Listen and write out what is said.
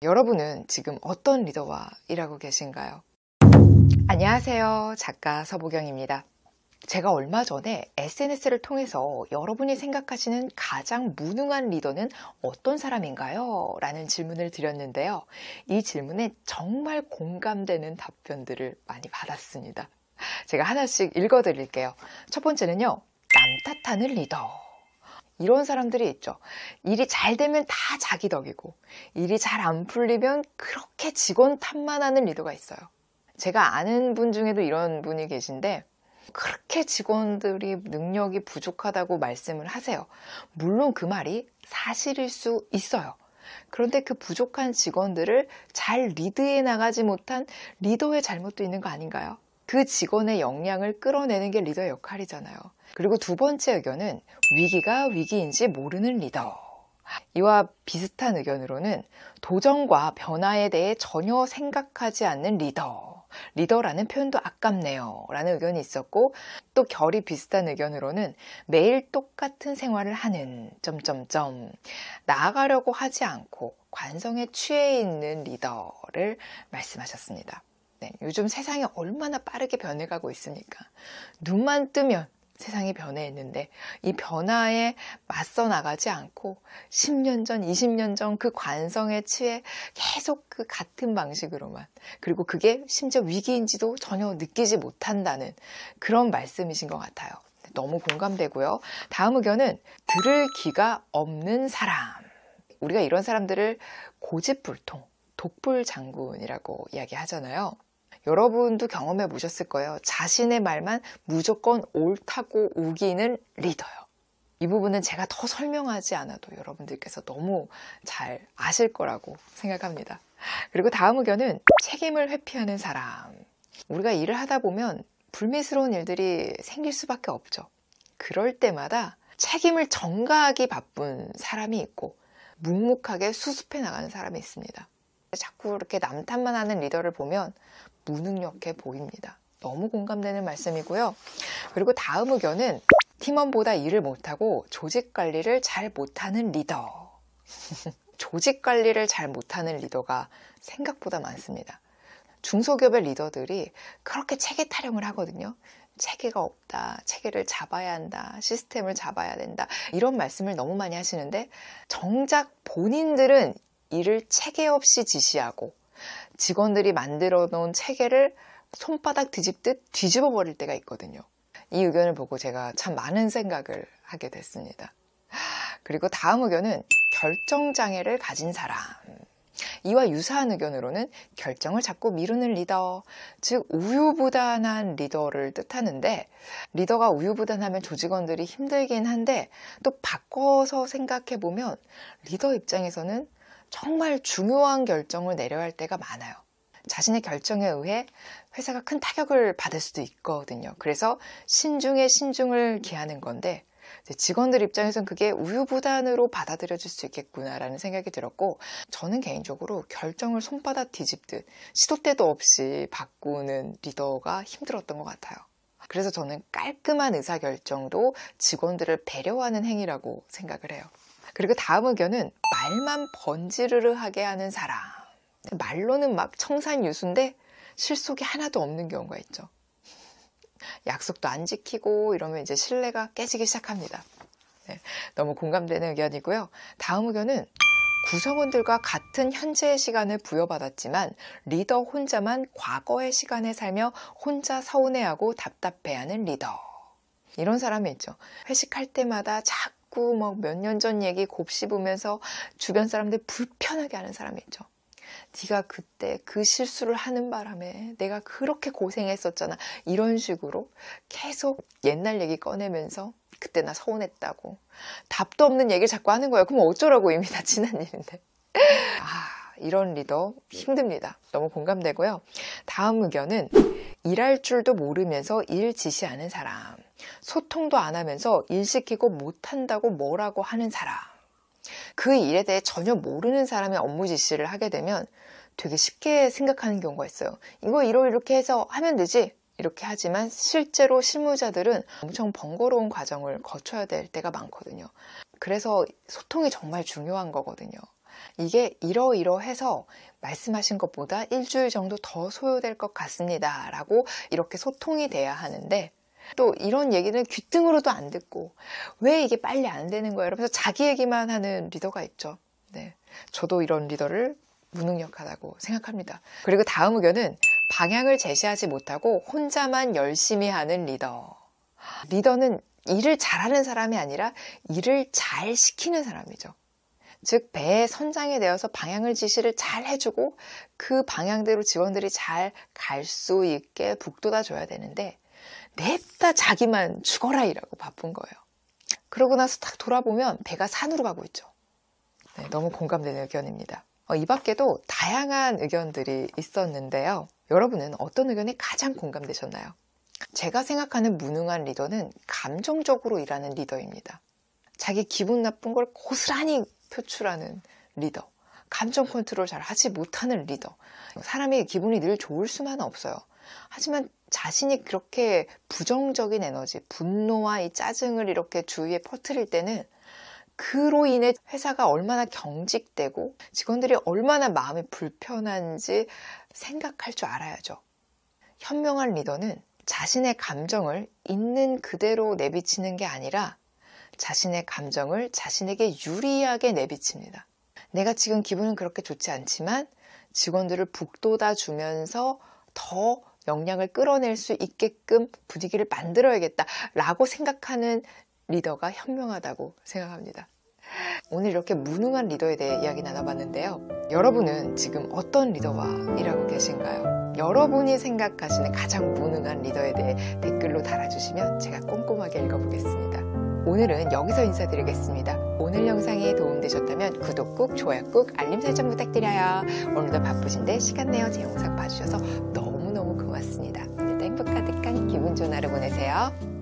여러분은 지금 어떤 리더와 일하고 계신가요? 안녕하세요. 작가 서보경입니다. 제가 얼마 전에 SNS를 통해서 여러분이 생각하시는 가장 무능한 리더는 어떤 사람인가요? 라는 질문을 드렸는데요. 이 질문에 정말 공감되는 답변들을 많이 받았습니다. 제가 하나씩 읽어드릴게요. 첫 번째는요. 남 탓하는 리더. 이런 사람들이 있죠. 일이 잘 되면 다 자기 덕이고 일이 잘 안 풀리면 그렇게 직원 탓만 하는 리더가 있어요. 제가 아는 분 중에도 이런 분이 계신데 그렇게 직원들이 능력이 부족하다고 말씀을 하세요. 물론 그 말이 사실일 수 있어요. 그런데 그 부족한 직원들을 잘 리드해 나가지 못한 리더의 잘못도 있는 거 아닌가요? 그 직원의 역량을 끌어내는 게 리더의 역할이잖아요. 그리고 두 번째 의견은 위기가 위기인지 모르는 리더. 이와 비슷한 의견으로는 도전과 변화에 대해 전혀 생각하지 않는 리더. 리더라는 표현도 아깝네요 라는 의견이 있었고, 또 결이 비슷한 의견으로는 매일 똑같은 생활을 하는 나아가려고 하지 않고 관성에 취해 있는 리더를 말씀하셨습니다. 네, 요즘 세상이 얼마나 빠르게 변해가고 있습니까? 눈만 뜨면 세상이 변해있는데 이 변화에 맞서 나가지 않고 10년 전, 20년 전 그 관성에 취해 계속 그 같은 방식으로만, 그리고 그게 심지어 위기인지도 전혀 느끼지 못한다는 그런 말씀이신 것 같아요. 너무 공감되고요. 다음 의견은 들을 기가 없는 사람. 우리가 이런 사람들을 고집불통, 독불장군이라고 이야기하잖아요. 여러분도 경험해 보셨을 거예요. 자신의 말만 무조건 옳다고 우기는 리더요. 이 부분은 제가 더 설명하지 않아도 여러분들께서 너무 잘 아실 거라고 생각합니다. 그리고 다음 의견은 책임을 회피하는 사람. 우리가 일을 하다 보면 불미스러운 일들이 생길 수밖에 없죠. 그럴 때마다 책임을 전가하기 바쁜 사람이 있고 묵묵하게 수습해 나가는 사람이 있습니다. 자꾸 이렇게 남 탓만 하는 리더를 보면 무능력해 보입니다. 너무 공감되는 말씀이고요. 그리고 다음 의견은 팀원보다 일을 못하고 조직 관리를 잘 못하는 리더. 조직 관리를 잘 못하는 리더가 생각보다 많습니다. 중소기업의 리더들이 그렇게 체계 타령을 하거든요. 체계가 없다, 체계를 잡아야 한다, 시스템을 잡아야 된다, 이런 말씀을 너무 많이 하시는데 정작 본인들은 일을 체계 없이 지시하고 직원들이 만들어 놓은 체계를 손바닥 뒤집듯 뒤집어 버릴 때가 있거든요. 이 의견을 보고 제가 참 많은 생각을 하게 됐습니다. 그리고 다음 의견은 결정장애를 가진 사람. 이와 유사한 의견으로는 결정을 자꾸 미루는 리더, 즉 우유부단한 리더를 뜻하는데, 리더가 우유부단하면 조직원들이 힘들긴 한데 또 바꿔서 생각해보면 리더 입장에서는 정말 중요한 결정을 내려야 할 때가 많아요. 자신의 결정에 의해 회사가 큰 타격을 받을 수도 있거든요. 그래서 신중에 신중을 기하는 건데 직원들 입장에서는 그게 우유부단으로 받아들여질 수 있겠구나라는 생각이 들었고, 저는 개인적으로 결정을 손바닥 뒤집듯 시도 때도 없이 바꾸는 리더가 힘들었던 것 같아요. 그래서 저는 깔끔한 의사결정도 직원들을 배려하는 행위라고 생각을 해요. 그리고 다음 의견은 말만 번지르르하게 하는 사람. 말로는 막 청산유수인데 실속이 하나도 없는 경우가 있죠. 약속도 안 지키고 이러면 이제 신뢰가 깨지기 시작합니다. 네, 너무 공감되는 의견이고요. 다음 의견은 구성원들과 같은 현재의 시간을 부여받았지만 리더 혼자만 과거의 시간에 살며 혼자 서운해하고 답답해하는 리더. 이런 사람이 있죠. 회식할 때마다 자꾸 막 몇 년 전 얘기 곱씹으면서 주변 사람들 불편하게 하는 사람이 있죠. 네가 그때 그 실수를 하는 바람에 내가 그렇게 고생했었잖아. 이런 식으로 계속 옛날 얘기 꺼내면서 그때 나 서운했다고. 답도 없는 얘기를 자꾸 하는 거예요. 그럼 어쩌라고, 이미 다 지난 일인데. 이런 리더 힘듭니다. 너무 공감되고요. 다음 의견은 일할 줄도 모르면서 일 지시하는 사람. 소통도 안 하면서 일 시키고 못한다고 뭐라고 하는 사람. 그 일에 대해 전혀 모르는 사람의 업무 지시를 하게 되면 되게 쉽게 생각하는 경우가 있어요. 이거 이렇게 해서 하면 되지, 이렇게 하지만 실제로 실무자들은 엄청 번거로운 과정을 거쳐야 될 때가 많거든요. 그래서 소통이 정말 중요한 거거든요. 이게 이러이러해서 말씀하신 것보다 일주일 정도 더 소요될 것 같습니다. 라고 이렇게 소통이 돼야 하는데 또 이런 얘기는 귀등으로도 안 듣고 왜 이게 빨리 안 되는 거예요? 이러면서 자기 얘기만 하는 리더가 있죠. 네, 저도 이런 리더를 무능력하다고 생각합니다. 그리고 다음 의견은 방향을 제시하지 못하고 혼자만 열심히 하는 리더. 리더는 일을 잘하는 사람이 아니라 일을 잘 시키는 사람이죠. 즉 배에 선장이 되어서 방향을 지시를 잘 해주고 그 방향대로 직원들이 잘 갈 수 있게 북돋아 줘야 되는데 냅다 자기만 죽어라 일하고 바쁜 거예요. 그러고 나서 딱 돌아보면 배가 산으로 가고 있죠. 네, 너무 공감되는 의견입니다. 이 밖에도 다양한 의견들이 있었는데요. 여러분은 어떤 의견이 가장 공감되셨나요? 제가 생각하는 무능한 리더는 감정적으로 일하는 리더입니다. 자기 기분 나쁜 걸 고스란히 표출하는 리더, 감정 컨트롤 잘 하지 못하는 리더. 사람의 기분이 늘 좋을 수만은 없어요. 하지만 자신이 그렇게 부정적인 에너지, 분노와 이 짜증을 이렇게 주위에 퍼뜨릴 때는 그로 인해 회사가 얼마나 경직되고 직원들이 얼마나 마음이 불편한지 생각할 줄 알아야죠. 현명한 리더는 자신의 감정을 있는 그대로 내비치는 게 아니라 자신의 감정을 자신에게 유리하게 내비칩니다. 내가 지금 기분은 그렇게 좋지 않지만 직원들을 북돋아 주면서 더 역량을 끌어낼 수 있게끔 분위기를 만들어야겠다라고 생각하는 리더가 현명하다고 생각합니다. 오늘 이렇게 무능한 리더에 대해 이야기 나눠봤는데요. 여러분은 지금 어떤 리더와 일하고 계신가요? 여러분이 생각하시는 가장 무능한 리더에 대해 댓글로 달아주시면 제가 꼼꼼하게 읽어보겠습니다. 오늘은 여기서 인사드리겠습니다. 오늘 영상이 도움되셨다면 구독 꾹, 좋아요 꾹, 알림 설정 부탁드려요. 오늘도 바쁘신데 시간 내어 제 영상 봐주셔서 너무너무 고맙습니다. 오늘도 행복 가득한 기분 좋은 하루 보내세요.